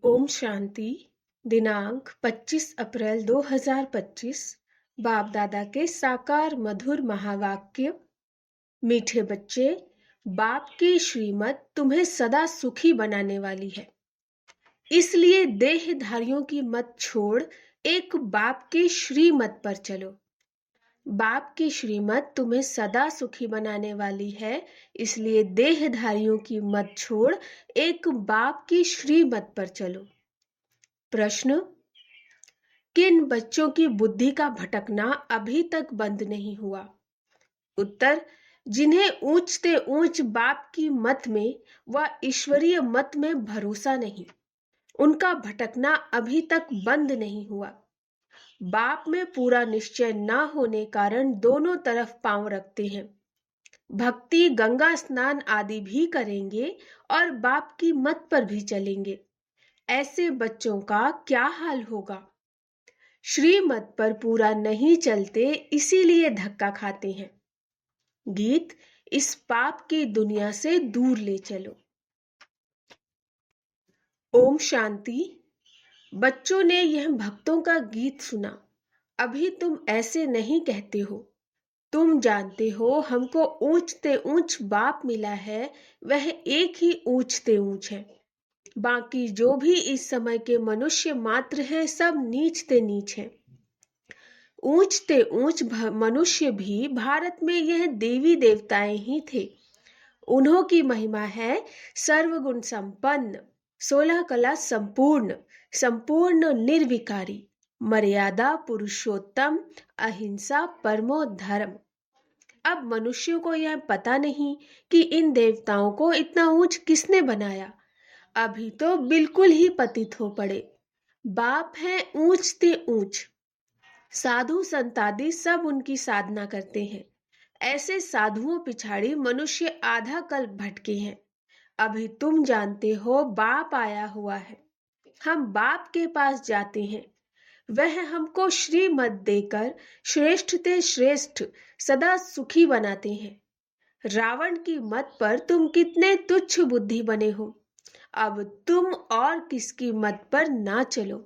ओम शांति। दिनांक 25 अप्रैल 2025। बाप दादा के साकार मधुर महावाक्य। मीठे बच्चे, बाप की श्रीमत तुम्हें सदा सुखी बनाने वाली है, इसलिए देहधारियों की मत छोड़ एक बाप की श्रीमत पर चलो। बाप की श्रीमत तुम्हें सदा सुखी बनाने वाली है, इसलिए देहधारियों की मत छोड़ एक बाप की श्रीमत पर चलो। प्रश्न: किन बच्चों की बुद्धि का भटकना अभी तक बंद नहीं हुआ? उत्तर: जिन्हें ऊंचते ऊंच बाप की मत में व ईश्वरीय मत में भरोसा नहीं, उनका भटकना अभी तक बंद नहीं हुआ। बाप में पूरा निश्चय न होने कारण दोनों तरफ पांव रखते हैं। भक्ति गंगा स्नान आदि भी करेंगे और बाप की मत पर भी चलेंगे। ऐसे बच्चों का क्या हाल होगा? श्रीमत पर पूरा नहीं चलते, इसीलिए धक्का खाते हैं। गीत: इस पाप की दुनिया से दूर ले चलो। ओम शांति। बच्चों ने यह भक्तों का गीत सुना। अभी तुम ऐसे नहीं कहते हो। तुम जानते हो हमको ऊंचते ऊंच बाप मिला है, वह एक ही ऊंचते ऊंच है। बाकी जो भी इस समय के मनुष्य मात्र हैं, सब नीचते नीच हैं। ऊंचते ऊंच मनुष्य भी भारत में यह देवी देवताएं ही थे। उन्हों की महिमा है सर्वगुण संपन्न, 16 कला संपूर्ण, संपूर्ण निर्विकारी, मर्यादा पुरुषोत्तम, अहिंसा परमो धर्म। अब मनुष्यों को यह पता नहीं कि इन देवताओं को इतना ऊंच किसने बनाया। अभी तो बिल्कुल ही पतित हो पड़े। बाप है ऊंचते ऊंच। साधु संतादि सब उनकी साधना करते हैं। ऐसे साधुओं पिछाड़ी मनुष्य आधा कल्प भटके हैं। अभी तुम जानते हो बाप आया हुआ है। हम बाप के पास जाते हैं। वह हमको श्रीमत देकर श्रेष्ठ ते श्रेष्ठ सदा सुखी बनाते हैं। रावण की मत पर तुम कितने तुच्छ बुद्धि बने हो। अब तुम और किसकी मत पर ना चलो।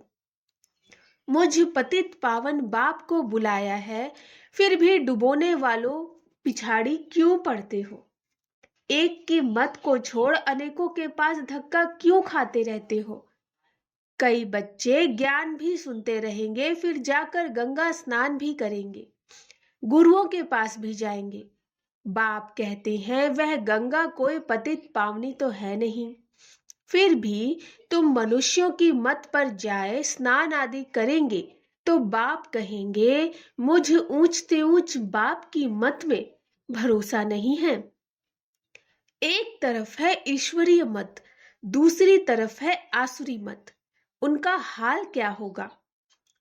मुझ पतित पावन बाप को बुलाया है, फिर भी डुबोने वालों पिछाड़ी क्यों पड़ते हो? एक की मत को छोड़ अनेकों के पास धक्का क्यों खाते रहते हो? कई बच्चे ज्ञान भी सुनते रहेंगे, फिर जाकर गंगा स्नान भी करेंगे, गुरुओं के पास भी जाएंगे। बाप कहते हैं वह गंगा कोई पतित पावनी तो है नहीं। फिर भी तुम मनुष्यों की मत पर जाए स्नान आदि करेंगे तो बाप कहेंगे मुझ ऊंचते ऊंच बाप की मत में भरोसा नहीं है। एक तरफ है ईश्वरीय मत, दूसरी तरफ है आसुरी मत। उनका हाल क्या होगा?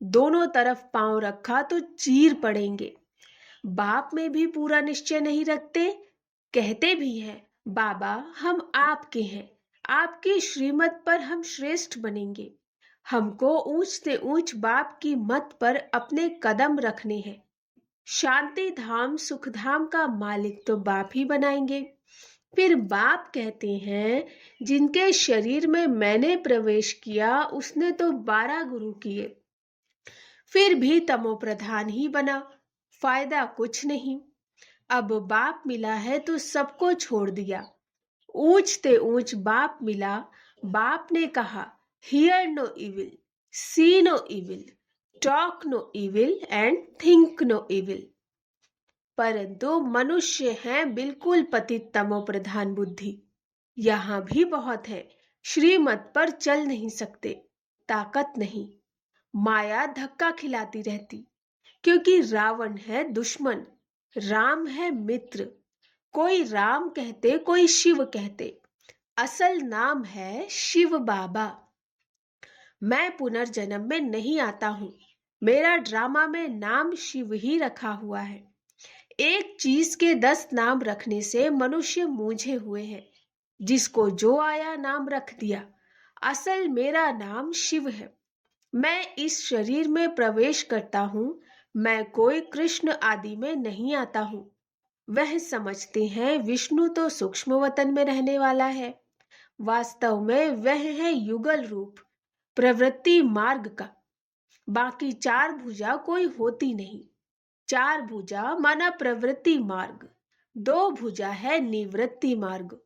दोनों तरफ पांव रखा तो चीर पड़ेंगे। बाप में भी पूरा निश्चय नहीं रखते। कहते भी हैं बाबा हम आपके हैं, आपकी श्रीमत पर हम श्रेष्ठ बनेंगे। हमको ऊंचते ऊंच बाप की मत पर अपने कदम रखने हैं। शांति धाम सुख धाम का मालिक तो बाप ही बनाएंगे। फिर बाप कहते हैं जिनके शरीर में मैंने प्रवेश किया उसने तो 12 गुरु किए, फिर भी तमो प्रधान ही बना, फायदा कुछ नहीं। अब बाप मिला है तो सबको छोड़ दिया। ऊंचते ऊंच बाप मिला। बाप ने कहा hear no evil, see no evil, talk no evil and think no evil. परंतु मनुष्य हैं बिल्कुल पतित तमो प्रधान बुद्धि। यहाँ भी बहुत है, श्रीमत पर चल नहीं सकते, ताकत नहीं। माया धक्का खिलाती रहती, क्योंकि रावण है दुश्मन, राम है मित्र। कोई राम कहते, कोई शिव कहते। असल नाम है शिव बाबा। मैं पुनर्जन्म में नहीं आता हूँ। मेरा ड्रामा में नाम शिव ही रखा हुआ है। एक चीज के 10 नाम रखने से मनुष्य मूझे हुए हैं। जिसको जो आया नाम रख दिया। असल मेरा नाम शिव है। मैं इस शरीर में प्रवेश करता हूँ। मैं कोई कृष्ण आदि में नहीं आता हूँ। वह समझते हैं विष्णु तो सूक्ष्म वतन में रहने वाला है। वास्तव में वह है युगल रूप। प्रवृत्ति मार्ग का। बाकी चार भुजा कोई होती नहीं। चार भुजा माना प्रवृत्ति मार्ग, दो भुजा है निवृत्ति मार्ग।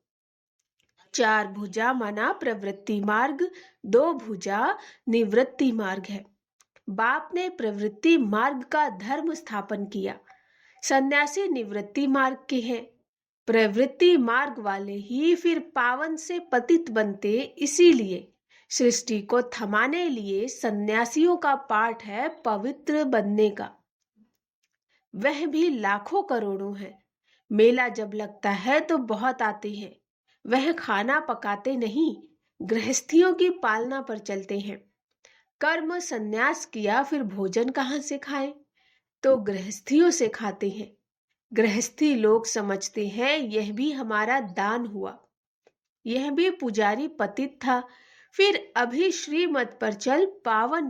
चार भुजा माना प्रवृत्ति मार्ग, दो भुजा निवृत्ति मार्ग है। बाप ने प्रवृत्ति मार्ग का धर्म स्थापन किया। सन्यासी निवृत्ति मार्ग के हैं। प्रवृत्ति मार्ग वाले ही फिर पावन से पतित बनते, इसीलिए सृष्टि को थमाने लिए सन्यासियों का पाठ है पवित्र बनने का। वह भी लाखों करोड़ों है। मेला जब लगता है तो बहुत आते हैं। वह खाना पकाते नहीं, गृहस्थियों की पालना पर चलते हैं। कर्म संन्यास किया फिर भोजन कहाँ से खाएं? तो गृहस्थियों से खाते हैं। गृहस्थी लोग समझते हैं यह भी हमारा दान हुआ। यह भी पुजारी पतित था, फिर अभी श्रीमत पर चल पावन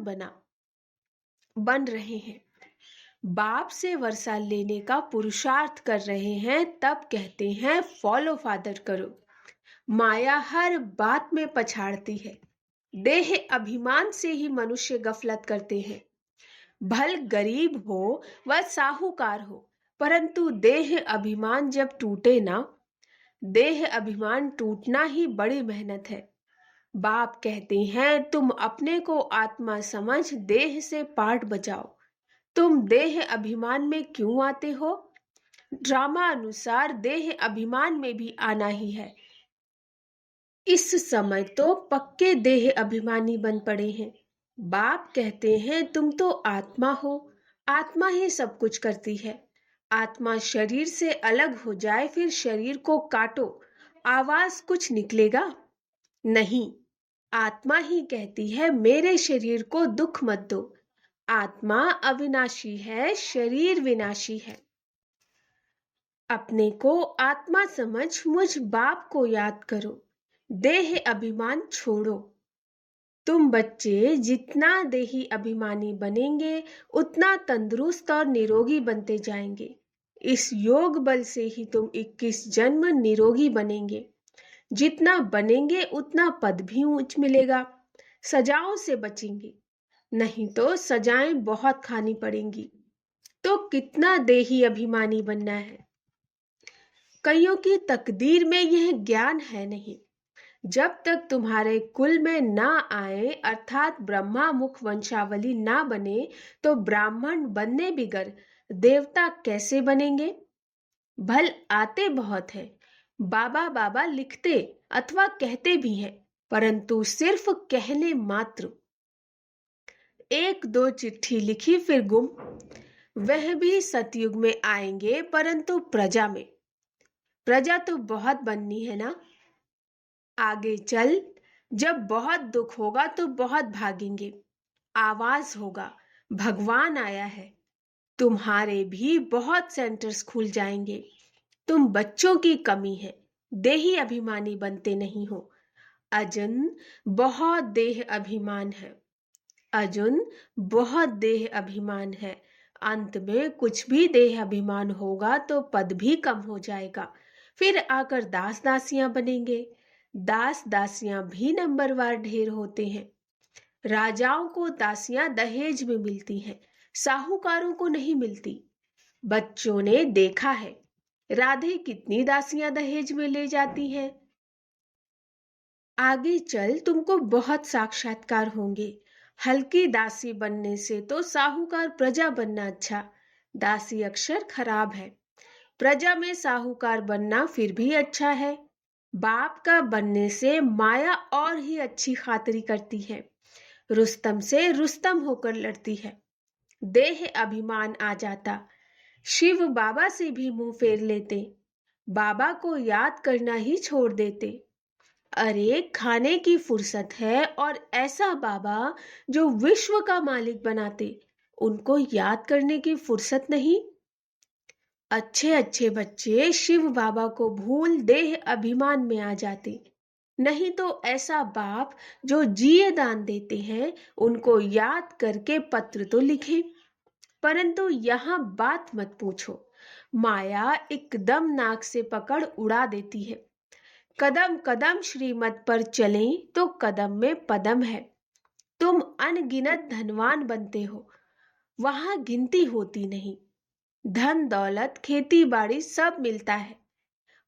बन रहे हैं। बाप से वर्षा लेने का पुरुषार्थ कर रहे हैं, तब कहते हैं फॉलो फादर करो। माया हर बात में पछाड़ती है। देह अभिमान से ही मनुष्य गफलत करते हैं। भल गरीब हो व साहूकार हो, परंतु देह अभिमान जब टूटे ना, देह अभिमान टूटना ही बड़ी मेहनत है। बाप कहते हैं तुम अपने को आत्मा समझ देह से पाठ बचाओ। तुम देह अभिमान में क्यों आते हो? ड्रामा अनुसार देह अभिमान में भी आना ही है। इस समय तो पक्के देह अभिमानी बन पड़े हैं। बाप कहते हैं तुम तो आत्मा हो, आत्मा ही सब कुछ करती है। आत्मा शरीर से अलग हो जाए फिर शरीर को काटो, आवाज कुछ निकलेगा नहीं। आत्मा ही कहती है मेरे शरीर को दुख मत दो। आत्मा अविनाशी है, शरीर विनाशी है। अपने को आत्मा समझ मुझ बाप को याद करो। देह अभिमान छोड़ो। तुम बच्चे जितना देही अभिमानी बनेंगे उतना तंदुरुस्त और निरोगी बनते जाएंगे। इस योग बल से ही तुम 21 जन्म निरोगी बनेंगे। जितना बनेंगे उतना पद भी ऊंच मिलेगा। सजाओं से बचेंगे, नहीं तो सजाएं बहुत खानी पड़ेंगी। तो कितना देही अभिमानी बनना है। कईयों की तकदीर में यह ज्ञान है नहीं। जब तक तुम्हारे कुल में ना आए, अर्थात ब्रह्मा मुख वंशावली ना बने, तो ब्राह्मण बनने बिगर देवता कैसे बनेंगे? भल आते बहुत है। बाबा बाबा लिखते अथवा कहते भी हैं, परंतु सिर्फ कहने मात्र। एक दो चिट्ठी लिखी फिर गुम। वह भी सतयुग में आएंगे, परंतु प्रजा में। प्रजा तो बहुत बननी है ना। आगे चल जब बहुत दुख होगा तो बहुत भागेंगे। आवाज होगा भगवान आया है। तुम्हारे भी बहुत सेंटर्स खुल जाएंगे। तुम बच्चों की कमी है, देही अभिमानी बनते नहीं हो। अर्जुन बहुत देह अभिमान है। अर्जुन बहुत देह अभिमान है। अंत में कुछ भी देह अभिमान होगा तो पद भी कम हो जाएगा। फिर आकर दास दासियां बनेंगे। दास दासियां भी नंबरवार ढेर होते हैं। राजाओं को दासियां दहेज में मिलती हैं, साहूकारों को नहीं मिलती। बच्चों ने देखा है राधे कितनी दासियां दहेज में ले जाती हैं। आगे चल तुमको बहुत साक्षात्कार होंगे। हल्की दासी बनने से तो साहूकार प्रजा बनना अच्छा। दासी अक्षर खराब है। प्रजा में साहूकार बनना फिर भी अच्छा है। बाप का बनने से माया और ही अच्छी खातिरी करती है। रुस्तम से रुस्तम होकर लड़ती है। देह अभिमान आ जाता। शिव बाबा से भी मुंह फेर लेते। बाबा को याद करना ही छोड़ देते। अरे खाने की फुर्सत है और ऐसा बाबा जो विश्व का मालिक बनाते, उनको याद करने की फुर्सत नहीं। अच्छे अच्छे बच्चे शिव बाबा को भूल देह अभिमान में आ जाते। नहीं तो ऐसा बाप जो जिए दान देते हैं, उनको याद करके पत्र तो लिखे, परंतु यहाँ बात मत पूछो। माया एकदम नाक से पकड़ उड़ा देती है। कदम कदम श्रीमत पर चलें तो कदम में पदम है। तुम अनगिनत धनवान बनते हो, वहां गिनती होती नहीं। धन दौलत खेती बाड़ी सब मिलता है,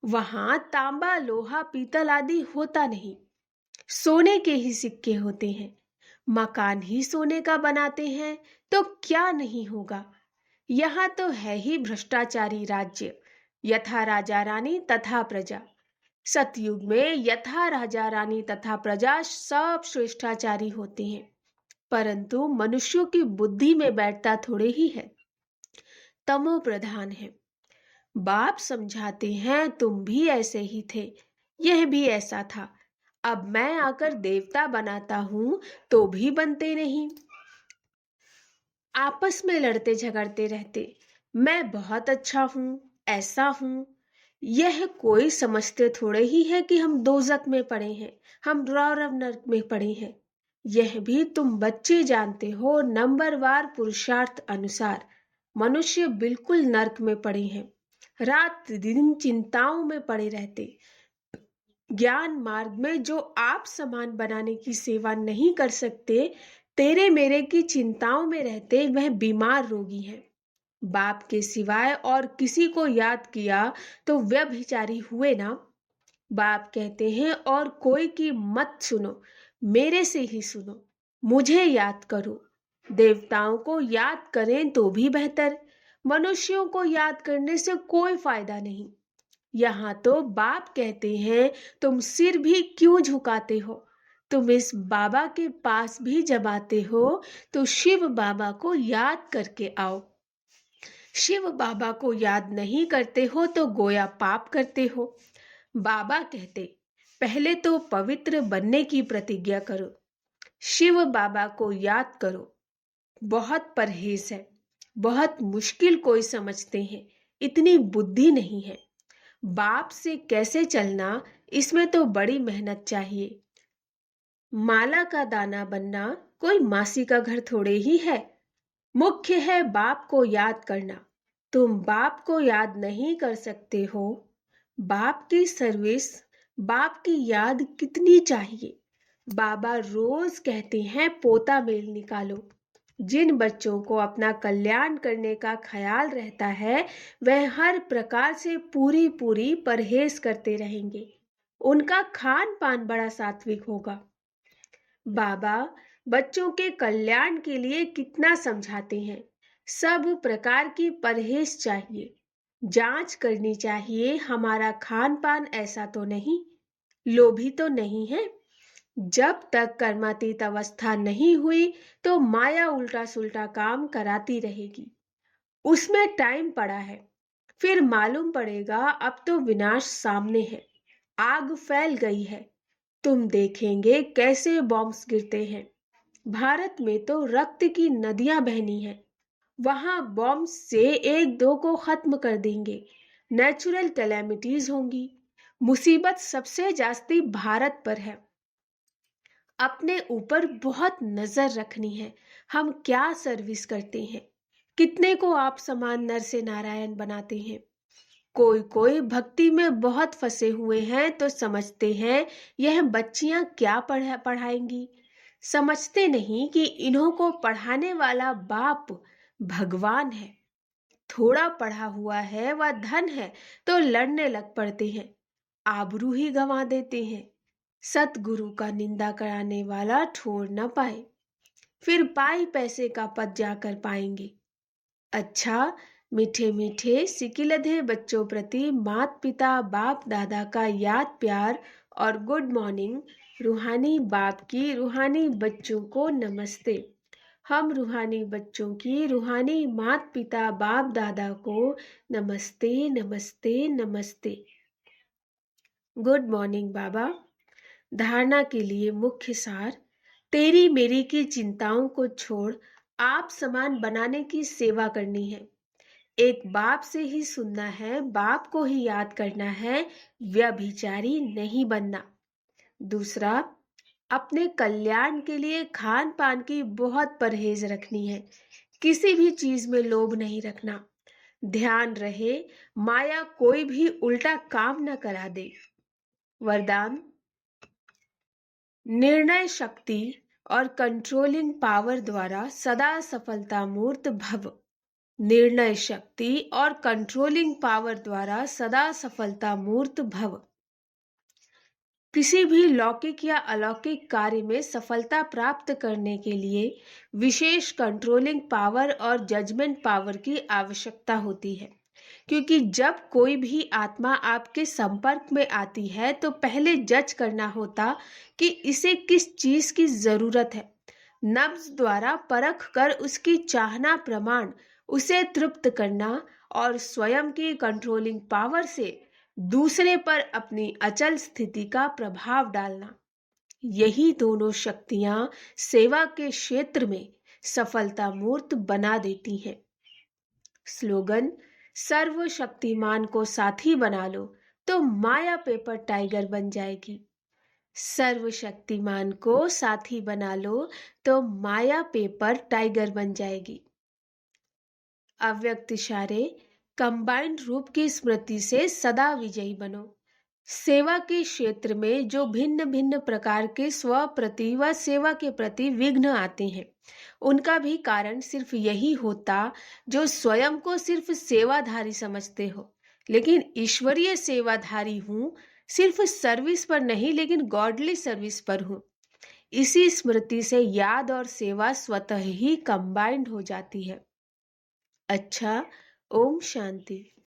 वहां तांबा लोहा पीतल आदि होता नहीं। सोने के ही सिक्के होते हैं, मकान ही सोने का बनाते हैं, तो क्या नहीं होगा। यहाँ तो है ही भ्रष्टाचारी राज्य, यथा राजा रानी तथा प्रजा। सतयुग में यथा राजा रानी तथा प्रजा सब श्रेष्ठाचारी होते हैं, परंतु मनुष्यों की बुद्धि में बैठता थोड़े ही है, तमो प्रधान है। बाप समझाते हैं तुम भी ऐसे ही थे, यह भी ऐसा था। अब मैं आकर देवता बनाता हूं तो भी बनते नहीं। आपस में लड़ते झगड़ते रहते, मैं बहुत अच्छा हूं, ऐसा हूं। यह कोई समझते थोड़े ही है कि हम दोजक में पड़े हैं, हम रौरव नरक में पड़े हैं। यह भी तुम बच्चे जानते हो, नंबरवार पुरुषार्थ अनुसार मनुष्य बिल्कुल नरक में पड़े हैं, रात दिन चिंताओं में पड़े रहते। ज्ञान मार्ग में जो आप समान बनाने की सेवा नहीं कर सकते, तेरे मेरे की चिंताओं में रहते, वह बीमार रोगी है। बाप के सिवाय और किसी को याद किया तो व्यभिचारी हुए ना। बाप कहते हैं और कोई की मत सुनो, मेरे से ही सुनो, मुझे याद करो। देवताओं को याद करें तो भी बेहतर, मनुष्यों को याद करने से कोई फायदा नहीं। यहाँ तो बाप कहते हैं तुम सिर भी क्यों झुकाते हो। तुम इस बाबा के पास भी जब आते हो तो शिव बाबा को याद करके आओ। शिव बाबा को याद नहीं करते हो तो गोया पाप करते हो। बाबा कहते पहले तो पवित्र बनने की प्रतिज्ञा करो, शिव बाबा को याद करो। बहुत परहेज है, बहुत मुश्किल कोई समझते हैं, इतनी बुद्धि नहीं है। बाप से कैसे चलना, इसमें तो बड़ी मेहनत चाहिए। माला का दाना बनना कोई मासी का घर थोड़े ही है। मुख्य है बाप को याद करना। तुम बाप को याद नहीं कर सकते हो। बाप की सर्विस, बाप की याद कितनी चाहिए। बाबा रोज कहते हैं पोता मेल निकालो। जिन बच्चों को अपना कल्याण करने का ख्याल रहता है, वह हर प्रकार से पूरी पूरी परहेज करते रहेंगे। उनका खान पान बड़ा सात्विक होगा। बाबा बच्चों के कल्याण के लिए कितना समझाते हैं। सब प्रकार की परहेज चाहिए, जांच करनी चाहिए हमारा खान पान ऐसा तो नहीं, लोभी तो नहीं है। जब तक कर्मातीत अवस्था नहीं हुई तो माया उल्टा सुल्टा काम कराती रहेगी। उसमें टाइम पड़ा है, फिर मालूम पड़ेगा अब तो विनाश सामने है, आग फैल गई है। तुम देखेंगे कैसे बॉम्ब्स गिरते हैं। भारत में तो रक्त की नदियां बहनी हैं। वहां बॉम्ब से एक दो को खत्म कर देंगे। नेचुरल कैलेमिटीज होंगी। मुसीबत सबसे जास्ती भारत पर है। अपने ऊपर बहुत नजर रखनी है। हम क्या सर्विस करते हैं, कितने को आप समान नर से नारायण बनाते हैं। कोई कोई भक्ति में बहुत फंसे हुए हैं तो समझते हैं यह बच्चियां क्या पढ़ाएंगी। समझते नहीं कि इन्हों को पढ़ाने वाला बाप भगवान है। थोड़ा पढ़ा हुआ है वह धन है तो लड़ने लग पड़ते हैं, आबरू ही गंवा देते हैं। सतगुरु का निंदा कराने वाला ठोर न पाए, फिर पाई पैसे का पद जाकर पाएंगे। अच्छा, मीठे मीठे सिकिलधे बच्चों प्रति मात पिता बाप दादा का याद प्यार और गुड मॉर्निंग। रूहानी बाप की रूहानी बच्चों को नमस्ते। हम रूहानी बच्चों की रूहानी मात पिता बाप दादा को नमस्ते नमस्ते नमस्ते। गुड मॉर्निंग बाबा। धारणा के लिए मुख्य सार, तेरी मेरी की चिंताओं को छोड़ आप समान बनाने की सेवा करनी है। एक बाप से ही सुनना है, बाप को ही याद करना है, व्यभिचारी नहीं बनना। दूसरा, अपने कल्याण के लिए खान पान की बहुत परहेज रखनी है। किसी भी चीज में लोभ नहीं रखना। ध्यान रहे माया कोई भी उल्टा काम न करा दे। वरदान, निर्णय शक्ति और कंट्रोलिंग पावर द्वारा सदा सफलता मूर्त भव। निर्णय शक्ति और कंट्रोलिंग पावर द्वारा सदा सफलता मूर्त भव। किसी भी लौकिक या अलौकिक कार्य में सफलता प्राप्त करने के लिए विशेष कंट्रोलिंग पावर और जजमेंट पावर की आवश्यकता होती है, क्योंकि जब कोई भी आत्मा आपके संपर्क में आती है तो पहले जज करना होता कि इसे किस चीज की जरूरत है। नब्ज द्वारा परख कर उसकी चाहना प्रमाण उसे तृप्त करना और स्वयं की कंट्रोलिंग पावर से दूसरे पर अपनी अचल स्थिति का प्रभाव डालना, यही दोनों शक्तियां सेवा के क्षेत्र में सफलता मूर्त बना देती हैं। स्लोगन: सर्वशक्तिमान को साथी बना लो तो माया पेपर टाइगर बन जाएगी। सर्वशक्तिमान को साथी बना लो तो माया पेपर टाइगर बन जाएगी। अव्यक्त इशारे: कंबाइंड रूप की स्मृति से सदा विजयी बनो। सेवा के क्षेत्र में जो भिन्न भिन्न प्रकार के स्व प्रति व सेवा के प्रति विघ्न आते हैं, उनका भी कारण सिर्फ यही होता जो स्वयं को सिर्फ सेवाधारी समझते हो, लेकिन ईश्वरीय सेवाधारी हूँ, सिर्फ सर्विस पर नहीं लेकिन गॉडली सर्विस पर हूँ। इसी स्मृति से याद और सेवा स्वतः ही कंबाइंड हो जाती है। अच्छा, ओम शांति।